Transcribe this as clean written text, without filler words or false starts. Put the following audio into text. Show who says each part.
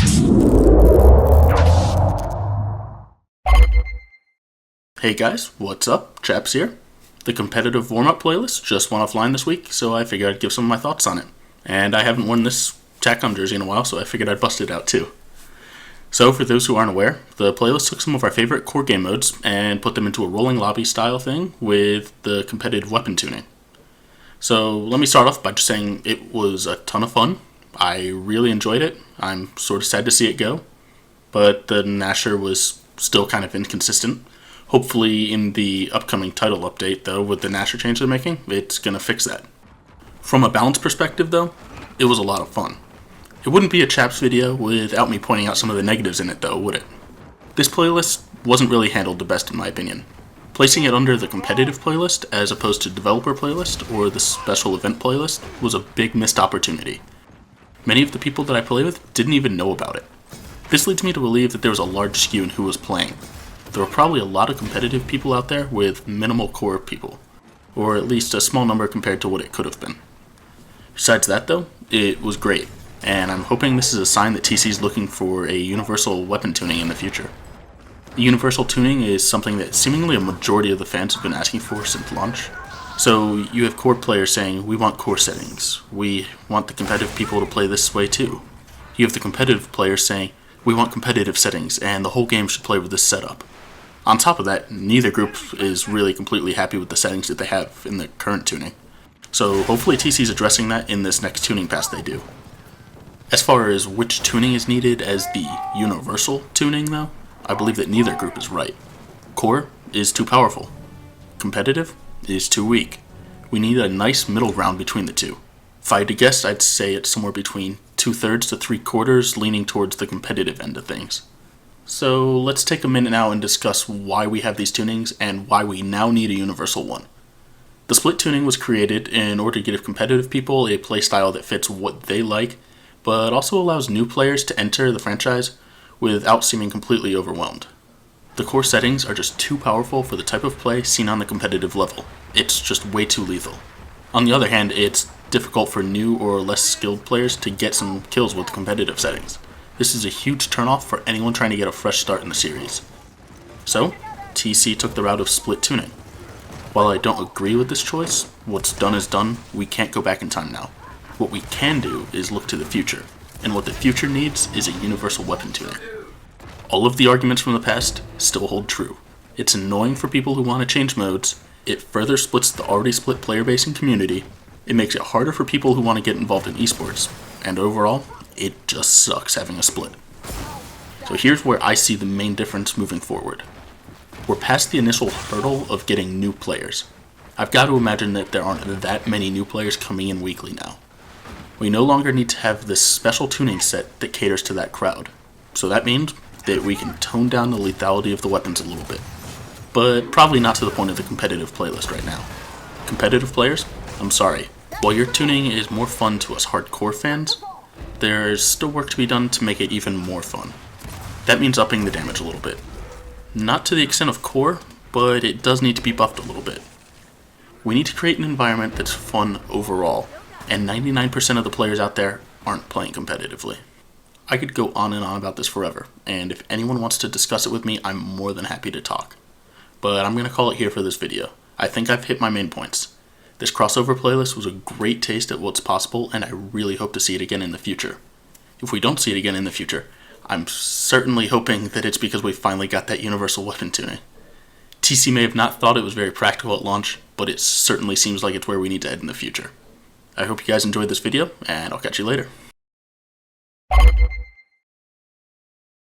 Speaker 1: Hey guys, what's up? Chaps here. The competitive warm-up playlist just went offline this week, so I figured I'd give some of my thoughts on it. And I haven't worn this Tac-Com jersey in a while, so I figured I'd bust it out too. So for those who aren't aware, the playlist took some of our favorite core game modes and put them into a rolling lobby style thing with the competitive weapon tuning. So let me start off by just saying it was a ton of fun. I really enjoyed it. I'm sort of sad to see it go, but the Nasher was still kind of inconsistent. Hopefully in the upcoming title update, though, with the Nasher change they're making, it's going to fix that. From a balance perspective, though, it was a lot of fun. It wouldn't be a Chaps video without me pointing out some of the negatives in it, though, would it? This playlist wasn't really handled the best in my opinion. Placing it under the competitive playlist as opposed to developer playlist or the special event playlist was a big missed opportunity. Many of the people that I play with didn't even know about it. This leads me to believe that there was a large skew in who was playing. There were probably a lot of competitive people out there with minimal core people, or at least a small number compared to what it could have been. Besides that though, it was great, and I'm hoping this is a sign that TC is looking for a universal weapon tuning in the future. Universal tuning is something that seemingly a majority of the fans have been asking for since launch. So you have core players saying, we want core settings, we want the competitive people to play this way too. You have the competitive players saying, we want competitive settings and the whole game should play with this setup. On top of that, neither group is really completely happy with the settings that they have in the current tuning. So hopefully TC is addressing that in this next tuning pass they do. As far as which tuning is needed as the universal tuning though, I believe that neither group is right. Core is too powerful. Competitive is too weak. We need a nice middle ground between the two. If I had to guess, I'd say it's somewhere between 2/3 to 3/4 leaning towards the competitive end of things. So let's take a minute now and discuss why we have these tunings and why we now need a universal one. The split tuning was created in order to give competitive people a playstyle that fits what they like, but also allows new players to enter the franchise without seeming completely overwhelmed. The core settings are just too powerful for the type of play seen on the competitive level. It's just way too lethal. On the other hand, it's difficult for new or less skilled players to get some kills with competitive settings. This is a huge turnoff for anyone trying to get a fresh start in the series. So, TC took the route of split tuning. While I don't agree with this choice, what's done is done, we can't go back in time now. What we can do is look to the future, and what the future needs is a universal weapon tuning. All of the arguments from the past still hold true. It's annoying for people who want to change modes, it further splits the already split player base and community, it makes it harder for people who want to get involved in esports, and overall, it just sucks having a split. So here's where I see the main difference moving forward. We're past the initial hurdle of getting new players. I've got to imagine that there aren't that many new players coming in weekly now. We no longer need to have this special tuning set that caters to that crowd. So that means that we can tone down the lethality of the weapons a little bit. But probably not to the point of the competitive playlist right now. Competitive players, I'm sorry. While your tuning is more fun to us hardcore fans, there's still work to be done to make it even more fun. That means upping the damage a little bit. Not to the extent of core, but it does need to be buffed a little bit. We need to create an environment that's fun overall, and 99% of the players out there aren't playing competitively. I could go on and on about this forever, and if anyone wants to discuss it with me, I'm more than happy to talk. But I'm going to call it here for this video. I think I've hit my main points. This crossover playlist was a great taste at what's possible, and I really hope to see it again in the future. If we don't see it again in the future, I'm certainly hoping that it's because we finally got that universal weapon tuning. TC may have not thought it was very practical at launch, but it certainly seems like it's where we need to head in the future. I hope you guys enjoyed this video, and I'll catch you later.